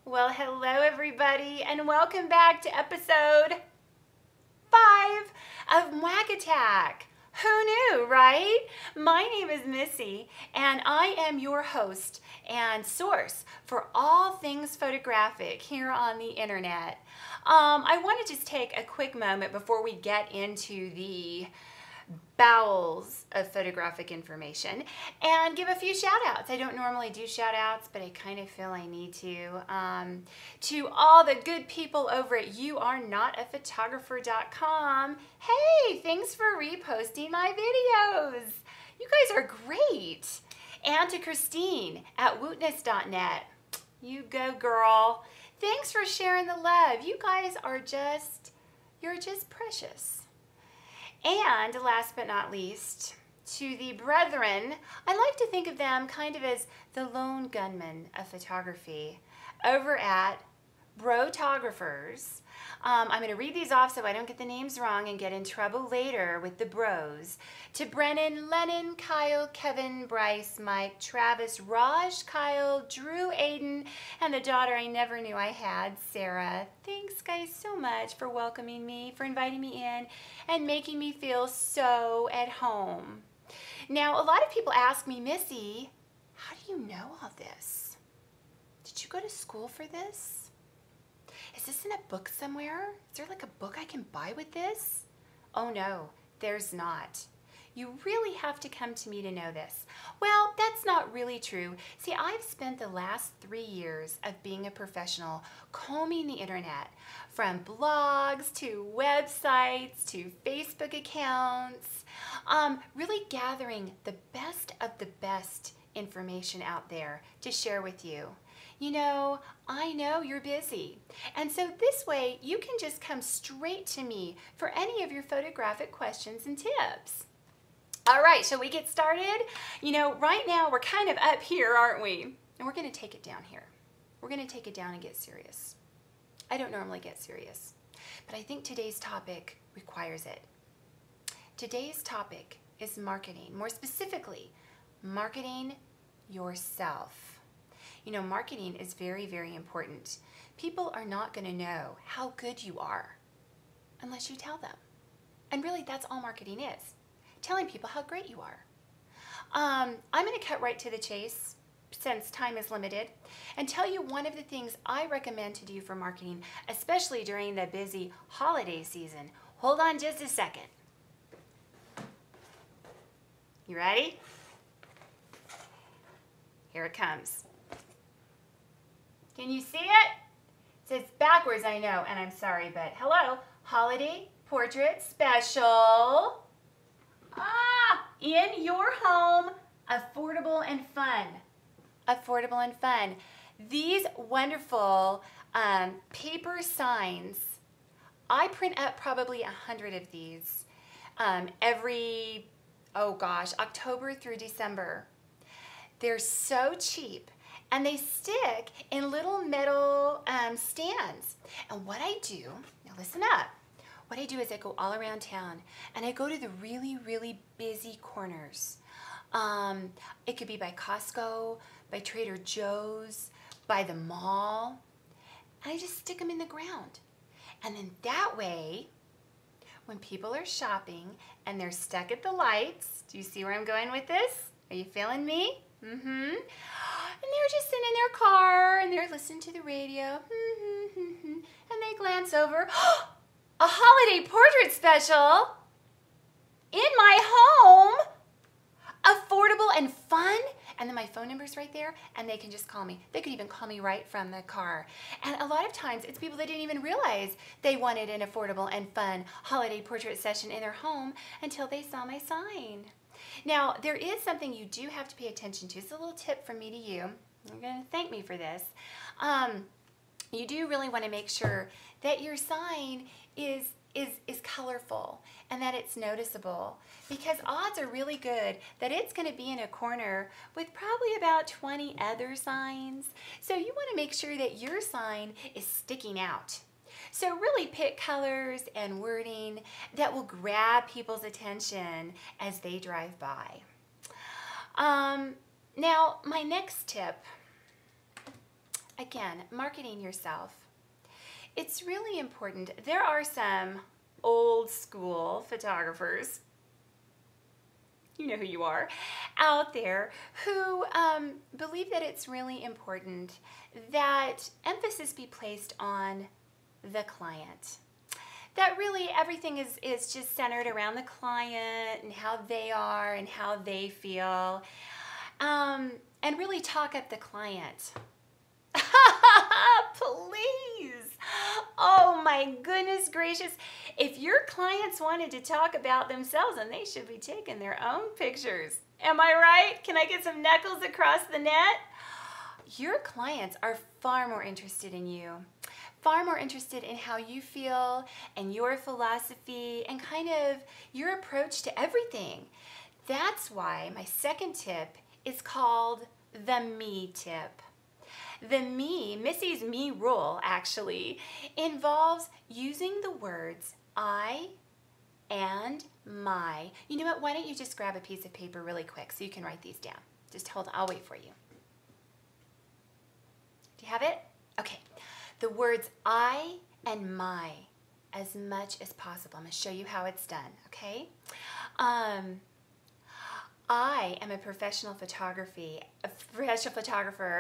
Well, hello everybody, and welcome back to episode 5 of Mwac Attack. Who knew, right? My name is Missy, and I am your host and source for all things photographic here on the internet. I want to just take a quick moment before we get into the bowels of photographic information and give a few shout outs. I don't normally do shout outs, but I kind of feel I need to all the good people over at youarenotaphotographer.com. Hey, thanks for reposting my videos. You guys are great. And to Christine at wootness.net. You go, girl. Thanks for sharing the love. You guys are you're just precious. And last but not least, to the brethren, I like to think of them kind of as the lone gunmen of photography over at Brotographers. I'm going to read these off so I don't get the names wrong and get in trouble later with the bros. To Brennan, Lennon, Kyle, Kevin, Bryce, Mike, Travis, Raj, Kyle, Drew, Aiden, and the daughter I never knew I had, Sarah. Thanks guys so much for welcoming me, for inviting me in, and making me feel so at home. Now, a lot of people ask me, Missy, how do you know all this? Did you go to school for this? Is this in a book somewhere? Is there like a book I can buy with this? Oh no, there's not. You really have to come to me to know this. Well, that's not really true. See, I've spent the last 3 years of being a professional combing the internet, from blogs to websites to Facebook accounts, really gathering the best of the best information out there to share with you. You know, I know you're busy. And so this way, you can just come straight to me for any of your photographic questions and tips. All right, shall we get started? You know, right now we're kind of up here, aren't we? And we're going to take it down here. We're going to take it down and get serious. I don't normally get serious, but I think today's topic requires it. Today's topic is marketing. More specifically, marketing yourself. You know, marketing is very, very important. People are not going to know how good you are unless you tell them. And really, that's all marketing is. Telling people how great you are. I'm going to cut right to the chase since time is limited and tell you one of the things I recommend to do for marketing, especially during the busy holiday season. Hold on just a second. You ready? Here it comes. Can you see it? It says backwards, I know, and I'm sorry, but hello. Holiday Portrait Special. In your home, affordable and fun. Affordable and fun. These wonderful paper signs, I print up probably 100 of these every, oh gosh, October through December. They're so cheap. And they stick in little metal stands. And what I do, now listen up, what I do is I go all around town and I go to the really, really busy corners. It could be by Costco, by Trader Joe's, by the mall. And I just stick them in the ground. And then that way, when people are shopping and they're stuck at the lights, do you see where I'm going with this? Are you feeling me? Mm-hmm. And they're just sitting in their car and they're listening to the radio. And they glance over. A holiday portrait special in my home. Affordable and fun. And then my phone number's right there and they can just call me. They could even call me right from the car. And a lot of times it's people that didn't even realize they wanted an affordable and fun holiday portrait session in their home until they saw my sign. Now, there is something you do have to pay attention to. It's a little tip from me to you. You're going to thank me for this. You do really want to make sure that your sign is colorful and that it's noticeable, because odds are really good that it's going to be in a corner with probably about 20 other signs. So you want to make sure that your sign is sticking out. So really pick colors and wording that will grab people's attention as they drive by. Now, my next tip again, marketing yourself. It's really important. There are some old school photographers, you know who you are, out there who believe that it's really important that emphasis be placed on the client. That really everything is just centered around the client and how they are and how they feel, and really talk up the client. Please. Oh my goodness gracious. If your clients wanted to talk about themselves, then they should be taking their own pictures. Am I right? Can I get some knuckles across the net? Your clients are far more interested in you, far more interested in how you feel and your philosophy and kind of your approach to everything. That's why my second tip is called the me tip. The me, Missy's me rule actually, involves using the words I and my. You know what, why don't you just grab a piece of paper really quick so you can write these down. Just hold on, I'll wait for you. Do you have it? Okay. The words I and my as much as possible. I'm going to show you how it's done, okay? I am a professional photographer.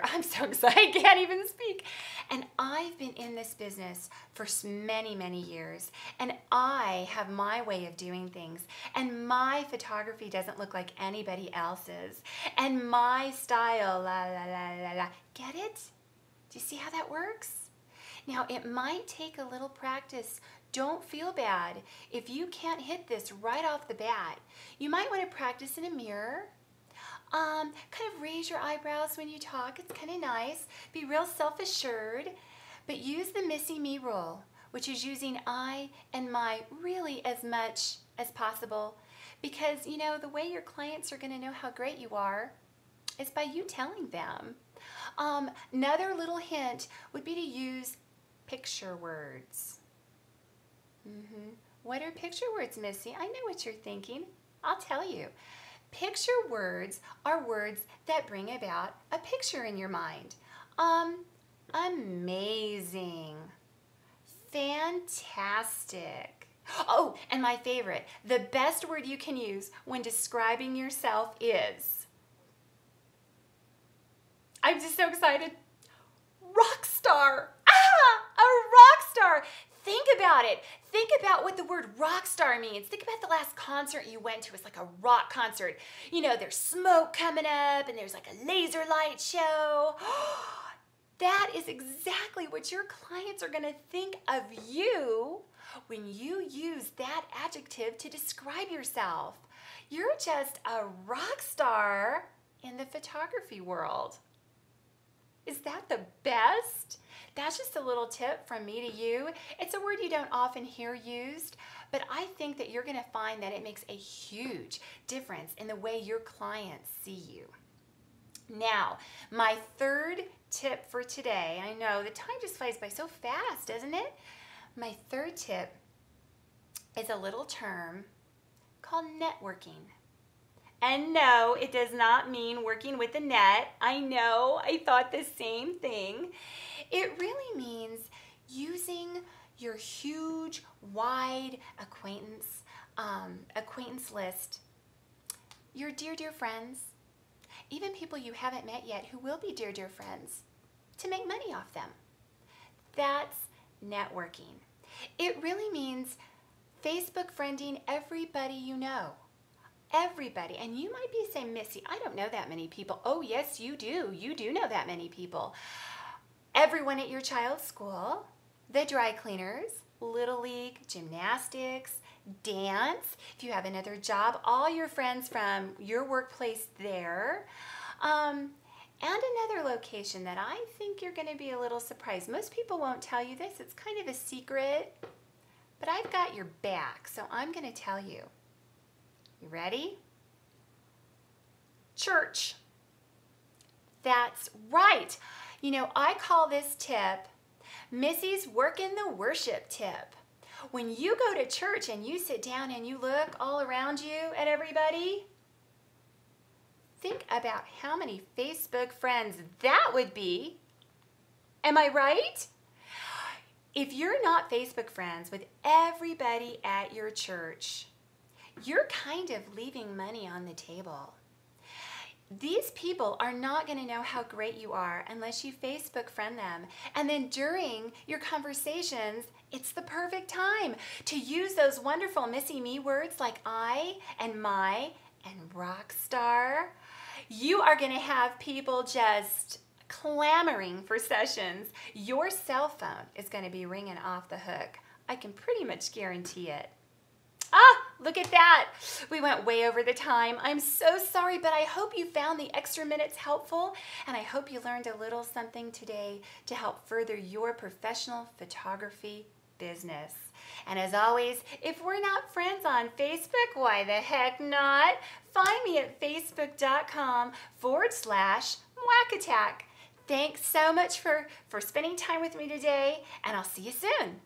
I'm so excited, I can't even speak. And I've been in this business for many, many years. And I have my way of doing things. And my photography doesn't look like anybody else's. And my style, la, la, la, la, la. Get it? Do you see how that works? Now, it might take a little practice. Don't feel bad if you can't hit this right off the bat. You might want to practice in a mirror. Kind of raise your eyebrows when you talk. It's kind of nice. Be real self-assured. But use the Missy me rule, which is using I and my really as much as possible. Because, you know, the way your clients are going to know how great you are is by you telling them. Another little hint would be to use picture words. What are picture words, Missy? I know what you're thinking. I'll tell you. Picture words are words that bring about a picture in your mind. Amazing. Fantastic. Oh, and my favorite, the best word you can use when describing yourself is, I'm just so excited, rock star. A rock star. Think about it. Think about what the word rock star means. Think about the last concert you went to. It's like a rock concert. You know, there's smoke coming up and there's like a laser light show. That is exactly what your clients are going to think of you when you use that adjective to describe yourself. You're just a rock star in the photography world. Is that the best? That's just a little tip from me to you. It's a word you don't often hear used, but I think that you're going to find that it makes a huge difference in the way your clients see you. Now, my third tip for today, I know the time just flies by so fast, doesn't it? My third tip is a little term called networking. And no, it does not mean working with a net. I know, I thought the same thing. It really means using your huge, wide acquaintance list, your dear, dear friends, even people you haven't met yet who will be dear, dear friends, to make money off them. That's networking. It really means Facebook friending everybody you know. Everybody. And you might be saying, Missy, I don't know that many people. Oh, yes, you do. You do know that many people. Everyone at your child's school, the dry cleaners, Little League, gymnastics, dance. If you have another job, all your friends from your workplace there. And another location that I think you're going to be a little surprised. Most people won't tell you this. It's kind of a secret. But I've got your back, so I'm going to tell you. You ready? Church. That's right. You know, I call this tip Missy's Working the Worship tip. When you go to church and you sit down and you look all around you at everybody, think about how many Facebook friends that would be. Am I right? If you're not Facebook friends with everybody at your church, you're kind of leaving money on the table. These people are not going to know how great you are unless you Facebook friend them. And then during your conversations, it's the perfect time to use those wonderful Missy Me words like I and my and rock star. You are going to have people just clamoring for sessions. Your cell phone is going to be ringing off the hook. I can pretty much guarantee it. Ah, look at that. We went way over the time. I'm so sorry, but I hope you found the extra minutes helpful, and I hope you learned a little something today to help further your professional photography business. And as always, if we're not friends on Facebook, why the heck not? Find me at facebook.com/Mwac. Thanks so much for spending time with me today, and I'll see you soon.